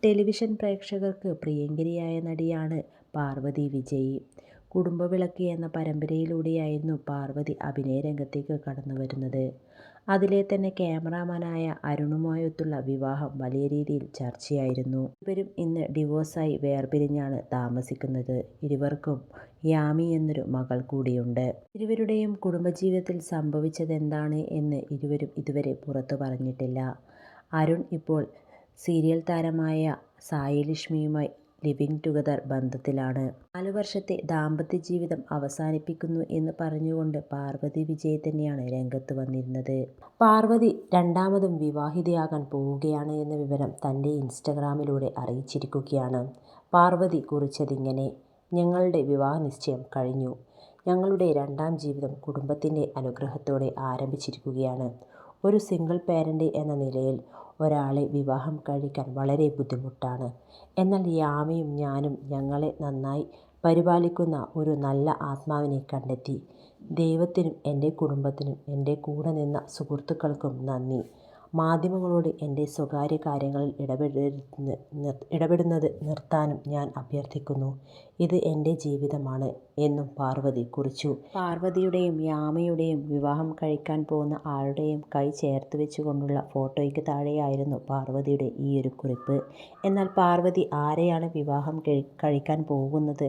Television പ്രേക്ഷകർക്ക് പ്രിയങ്കരിയായ നടിയാണ് പാർവതി വിജയ്. കുടുംബവിളക്ക് എന്ന പരമ്പരയിലൂടെയായിരുന്നു പാർവതി അഭിനയ രംഗത്തേക്ക് കടന്നുവരുന്നത്. അതിലെ തന്നെ ക്യാമറാമാനായ അരുണുമായൊത്തുള്ള വിവാഹം വലിയ രീതിയിൽ ചർച്ചയായിരുന്നു. ഇരുവരും ഇന്ന് ഡിവോഴ്സായി വേർപിരിഞ്ഞാണ് താമസിക്കുന്നത്. ഇരുവർക്കും യാമി എന്നൊരു മകൾ കൂടിയുണ്ട്. ഇരുവരുടെയും കുടുംബജീവിതത്തിൽ സംഭവിച്ചതെന്താണ് എന്ന് ഇരുവരും ഇതുവരെ പുറത്തു പറഞ്ഞിട്ടില്ല. അരുൺ ഇപ്പോൾ സീരിയൽ താരമായ സായി ലക്ഷ്മിയുമായി ലിവിങ് ടുഗദർ ബന്ധത്തിലാണ്. 4 വർഷത്തെ ദാമ്പത്യ ജീവിതം അവസാനിപ്പിക്കുന്നു എന്ന് പറഞ്ഞുകൊണ്ട് പാർവതി വിജയ് തന്നെയാണ് രംഗത്ത് വന്നിരുന്നത്. പാർവതി രണ്ടാമതും വിവാഹിതയാകാൻ പോവുകയാണ് എന്ന വിവരം തൻ്റെ ഇൻസ്റ്റഗ്രാമിലൂടെ അറിയിച്ചിരിക്കുകയാണ്. പാർവതി കുറിച്ചതിങ്ങനെ: ഞങ്ങളുടെ വിവാഹ നിശ്ചയം കഴിഞ്ഞു. ഞങ്ങളുടെ രണ്ടാം ജീവിതം കുടുംബത്തിൻ്റെ അനുഗ്രഹത്തോടെ ആരംഭിച്ചിരിക്കുകയാണ്. ഒരു സിംഗിൾ പാരന്റ് എന്ന നിലയിൽ ഒരാളെ വിവാഹം കഴിക്കാൻ വളരെ ബുദ്ധിമുട്ടാണ്. എന്നാൽ യാമിയും ഞാനും ഞങ്ങളെ നന്നായി പരിപാലിക്കുന്ന ഒരു നല്ല ആത്മാവിനെ കണ്ടെത്തി. ദൈവത്തിനും എൻ്റെ കുടുംബത്തിനും എൻ്റെ കൂടെ നിന്ന സുഹൃത്തുക്കൾക്കും നന്ദി. മാധ്യമങ്ങളോട് എൻ്റെ സ്വകാര്യ കാര്യങ്ങളിൽ ഇടപെടുന്നത് നിർത്താനും ഞാൻ അഭ്യർത്ഥിക്കുന്നു. ഇത് എൻ്റെ ജീവിതമാണ് എന്നും പാർവതി കുറിച്ചു. പാർവതിയുടെയും യാമിയുടെയും വിവാഹം കഴിക്കാൻ പോകുന്ന ആളുടെയും കൈ ചേർത്ത് വെച്ചുകൊണ്ടുള്ള ഫോട്ടോയ്ക്ക് താഴെയായിരുന്നു പാർവതിയുടെ ഈയൊരു കുറിപ്പ്. എന്നാൽ പാർവതി ആരെയാണ് വിവാഹം കഴിക്കാൻ പോകുന്നത്